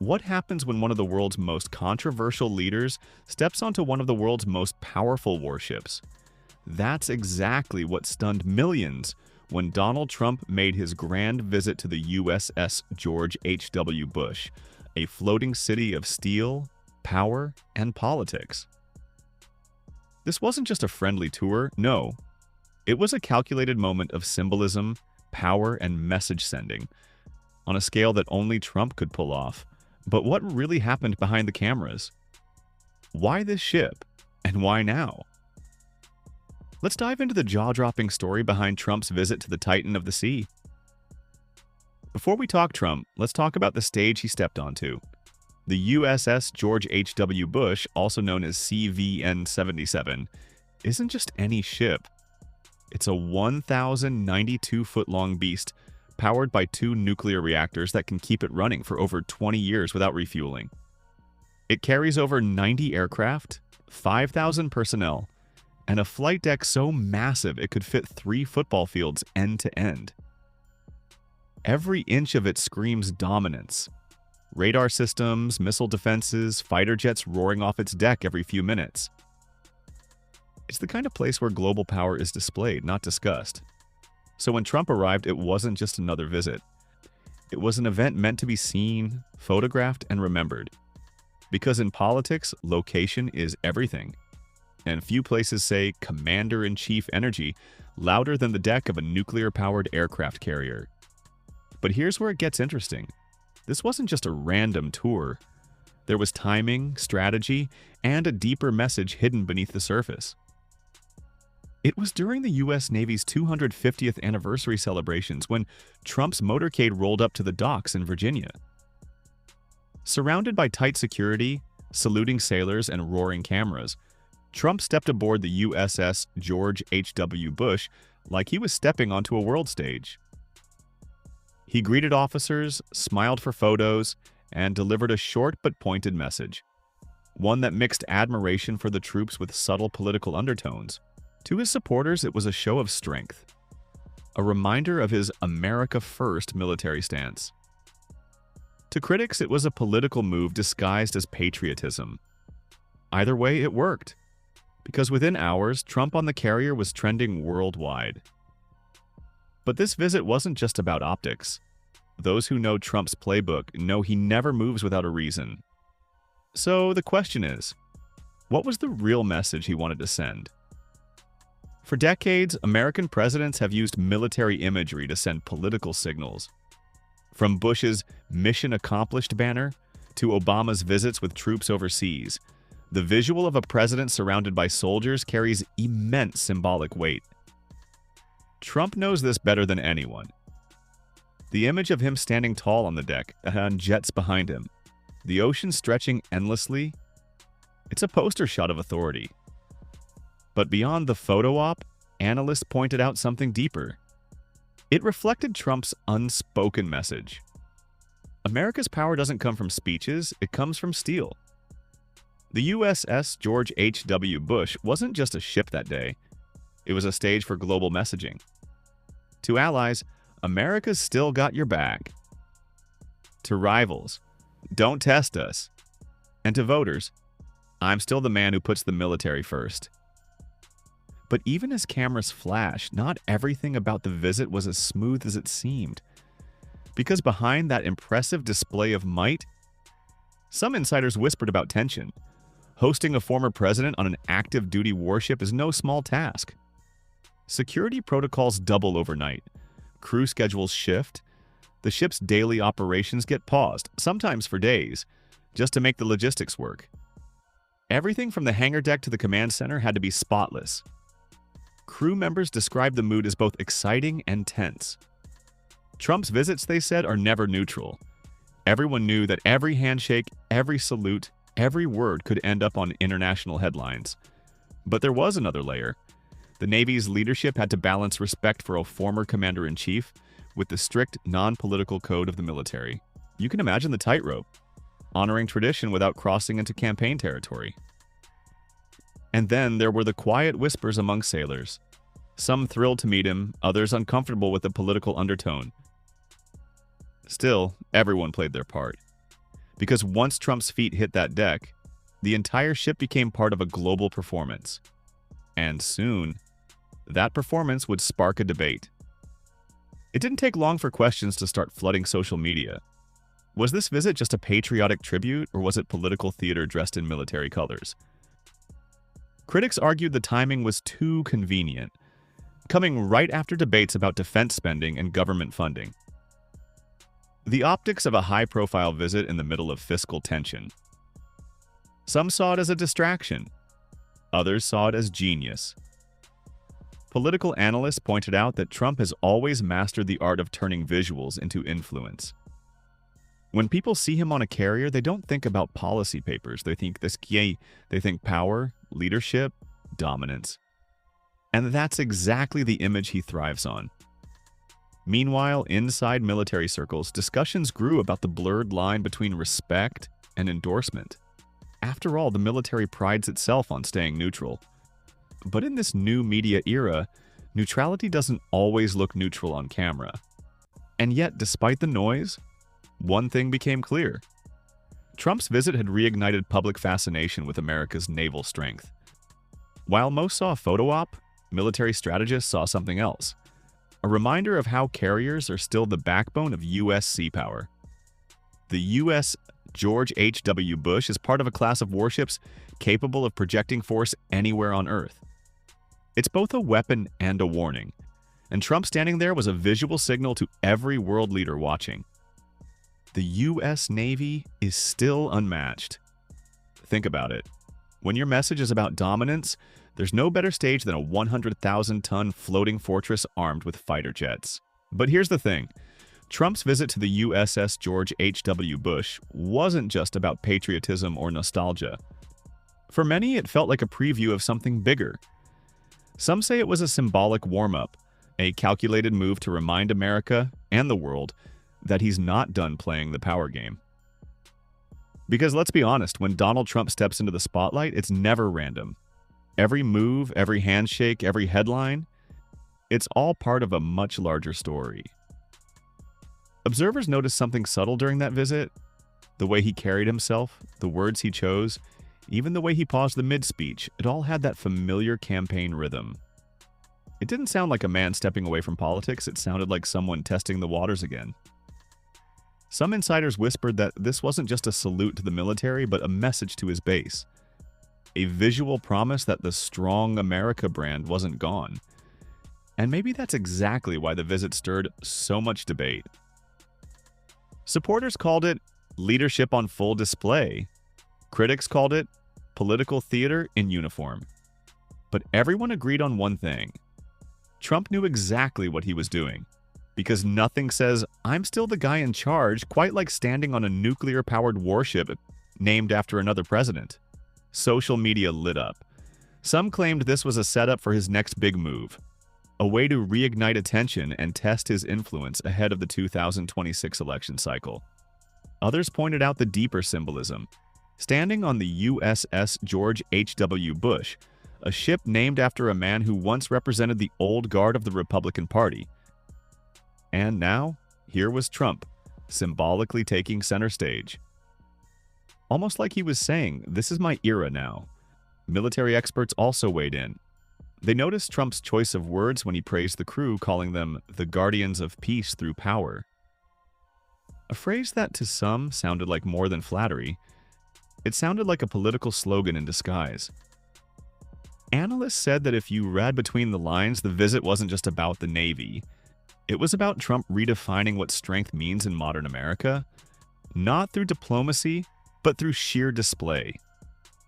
What happens when one of the world's most controversial leaders steps onto one of the world's most powerful warships? That's exactly what stunned millions when Donald Trump made his grand visit to the USS George H.W. Bush, a floating city of steel, power, and politics. This wasn't just a friendly tour, no. It was a calculated moment of symbolism, power, and message sending, on a scale that only Trump could pull off. But what really happened behind the cameras? Why this ship? And why now? Let's dive into the jaw-dropping story behind Trump's visit to the Titan of the Sea. Before we talk Trump, let's talk about the stage he stepped onto. The USS George H.W. Bush, also known as CVN-77, isn't just any ship. It's a 1,092-foot-long beast powered by 2 nuclear reactors that can keep it running for over 20 years without refueling. It carries over 90 aircraft, 5,000 personnel, and a flight deck so massive it could fit 3 football fields end to end. Every inch of it screams dominance. Radar systems, missile defenses, fighter jets roaring off its deck every few minutes. It's the kind of place where global power is displayed, not discussed. So when Trump arrived, it wasn't just another visit. It was an event meant to be seen, photographed, and remembered. Because in politics, location is everything. And few places say commander-in-chief energy louder than the deck of a nuclear-powered aircraft carrier. But here's where it gets interesting. This wasn't just a random tour. There was timing, strategy, and a deeper message hidden beneath the surface. It was during the U.S. Navy's 250th anniversary celebrations when Trump's motorcade rolled up to the docks in Virginia. Surrounded by tight security, saluting sailors, and roaring cameras, Trump stepped aboard the USS George H.W. Bush like he was stepping onto a world stage. He greeted officers, smiled for photos, and delivered a short but pointed message, one that mixed admiration for the troops with subtle political undertones. To his supporters, it was a show of strength, a reminder of his America First military stance. To critics, it was a political move disguised as patriotism. Either way, it worked, because within hours, Trump on the carrier was trending worldwide. But this visit wasn't just about optics. Those who know Trump's playbook know he never moves without a reason. So the question is, what was the real message he wanted to send? For decades, American presidents have used military imagery to send political signals. From Bush's "Mission Accomplished" banner to Obama's visits with troops overseas, the visual of a president surrounded by soldiers carries immense symbolic weight. Trump knows this better than anyone. The image of him standing tall on the deck, and jets behind him, the ocean stretching endlessly, it's a poster shot of authority. But beyond the photo op, analysts pointed out something deeper. It reflected Trump's unspoken message. America's power doesn't come from speeches, it comes from steel. The USS George H.W. Bush wasn't just a ship that day. It was a stage for global messaging. To allies, America's still got your back. To rivals, don't test us. And to voters, I'm still the man who puts the military first. But even as cameras flashed, not everything about the visit was as smooth as it seemed. Because behind that impressive display of might, some insiders whispered about tension. Hosting a former president on an active duty warship is no small task. Security protocols double overnight. Crew schedules shift. The ship's daily operations get paused, sometimes for days, just to make the logistics work. Everything from the hangar deck to the command center had to be spotless. Crew members described the mood as both exciting and tense. Trump's visits, they said, are never neutral. Everyone knew that every handshake, every salute, every word could end up on international headlines. But there was another layer. The Navy's leadership had to balance respect for a former commander-in-chief with the strict, non-political code of the military. You can imagine the tightrope, honoring tradition without crossing into campaign territory. And then there were the quiet whispers among sailors. Some thrilled to meet him, others uncomfortable with the political undertone. Still, everyone played their part. because once Trump's feet hit that deck, the entire ship became part of a global performance. And soon, that performance would spark a debate. It didn't take long for questions to start flooding social media. Was this visit just a patriotic tribute, or was it political theater dressed in military colors? Critics argued the timing was too convenient, coming right after debates about defense spending and government funding. The optics of a high-profile visit in the middle of fiscal tension. Some saw it as a distraction. Others saw it as genius. Political analysts pointed out that Trump has always mastered the art of turning visuals into influence. When people see him on a carrier, they don't think about policy papers. They think power, leadership, dominance. And that's exactly the image he thrives on. Meanwhile, inside military circles, discussions grew about the blurred line between respect and endorsement. After all, the military prides itself on staying neutral. But in this new media era, neutrality doesn't always look neutral on camera. And yet, despite the noise, one thing became clear. Trump's visit had reignited public fascination with America's naval strength. While most saw a photo op, military strategists saw something else. A reminder of how carriers are still the backbone of U.S. sea power. The U.S. George H.W. Bush is part of a class of warships capable of projecting force anywhere on Earth. It's both a weapon and a warning, and Trump standing there was a visual signal to every world leader watching. The U.S. Navy is still unmatched. Think about it. When your message is about dominance, there's no better stage than a 100,000-ton floating fortress armed with fighter jets. But here's the thing. Trump's visit to the USS George H.W. Bush wasn't just about patriotism or nostalgia. For many, it felt like a preview of something bigger. Some say it was a symbolic warm-up, a calculated move to remind America and the world that he's not done playing the power game. Because let's be honest, when Donald Trump steps into the spotlight, it's never random. Every move, every handshake, every headline, it's all part of a much larger story. Observers noticed something subtle during that visit. The way he carried himself, the words he chose, even the way he paused the mid-speech, it all had that familiar campaign rhythm. It didn't sound like a man stepping away from politics, it sounded like someone testing the waters again. Some insiders whispered that this wasn't just a salute to the military, but a message to his base. A visual promise that the strong America brand wasn't gone. And maybe that's exactly why the visit stirred so much debate. Supporters called it leadership on full display. Critics called it political theater in uniform. But everyone agreed on one thing. Trump knew exactly what he was doing. Because nothing says, I'm still the guy in charge, quite like standing on a nuclear-powered warship named after another president. Social media lit up. Some claimed this was a setup for his next big move, a way to reignite attention and test his influence ahead of the 2026 election cycle. Others pointed out the deeper symbolism. Standing on the USS George H.W. Bush, a ship named after a man who once represented the old guard of the Republican Party. And now, here was Trump, symbolically taking center stage. Almost like he was saying, this is my era now. Military experts also weighed in. They noticed Trump's choice of words when he praised the crew, calling them the guardians of peace through power. A phrase that to some sounded like more than flattery. It sounded like a political slogan in disguise. Analysts said that if you read between the lines, the visit wasn't just about the Navy. It was about Trump redefining what strength means in modern America, not through diplomacy, but through sheer display.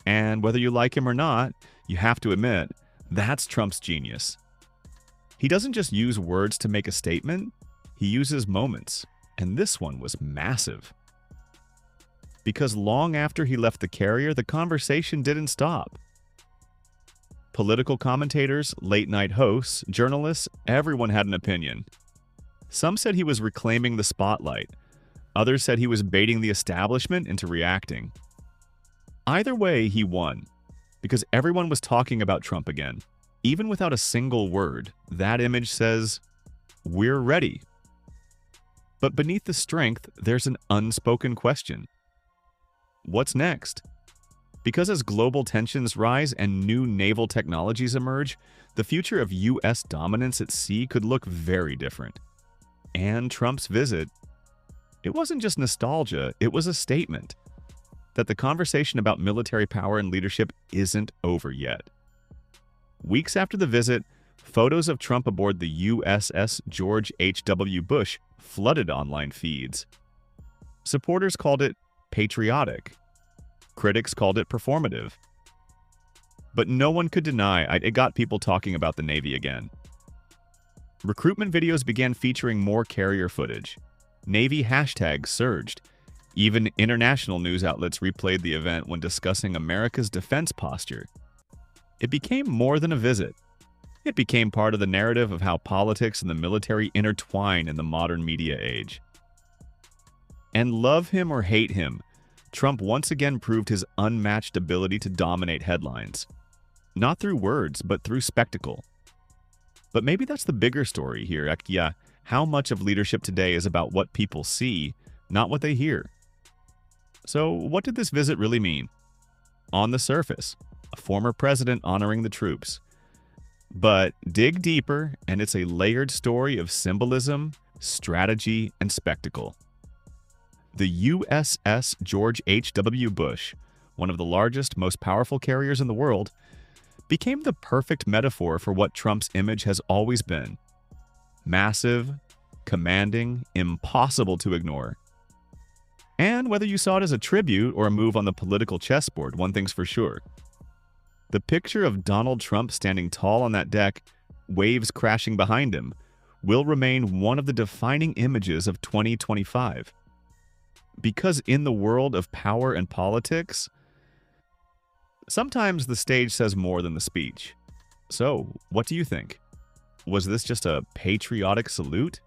And whether you like him or not, you have to admit, that's Trump's genius. He doesn't just use words to make a statement, he uses moments, and this one was massive. Because long after he left the carrier, the conversation didn't stop. Political commentators, late-night hosts, journalists, everyone had an opinion. Some said he was reclaiming the spotlight. Others said he was baiting the establishment into reacting. Either way, he won, because everyone was talking about Trump again. Even without a single word, that image says, "We're ready." But beneath the strength, there's an unspoken question. What's next? Because as global tensions rise and new naval technologies emerge, the future of U.S. dominance at sea could look very different. And Trump's visit, it wasn't just nostalgia, it was a statement that the conversation about military power and leadership isn't over yet. Weeks after the visit, photos of Trump aboard the USS George H.W. Bush flooded online feeds. Supporters called it patriotic. Critics called it performative. But no one could deny it got people talking about the Navy again. Recruitment videos began featuring more carrier footage. Navy hashtags surged. Even international news outlets replayed the event when discussing America's defense posture. It became more than a visit. It became part of the narrative of how politics and the military intertwine in the modern media age. And love him or hate him, Trump once again proved his unmatched ability to dominate headlines. Not through words, but through spectacle. But maybe that's the bigger story here. How much of leadership today is about what people see, not what they hear? So, what did this visit really mean? On the surface, a former president honoring the troops. But dig deeper, and it's a layered story of symbolism, strategy, and spectacle. The USS George H.W. Bush, one of the largest, most powerful carriers in the world, became the perfect metaphor for what Trump's image has always been. Massive, commanding, impossible to ignore. And whether you saw it as a tribute or a move on the political chessboard, one thing's for sure. The picture of Donald Trump standing tall on that deck, waves crashing behind him, will remain one of the defining images of 2025. Because in the world of power and politics, sometimes the stage says more than the speech. So, what do you think? Was this just a patriotic salute?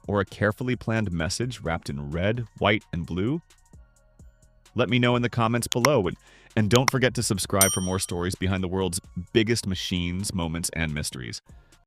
Or a carefully planned message wrapped in red, white, and blue? Let me know in the comments below, and don't forget to subscribe for more stories behind the world's biggest machines, moments, and mysteries.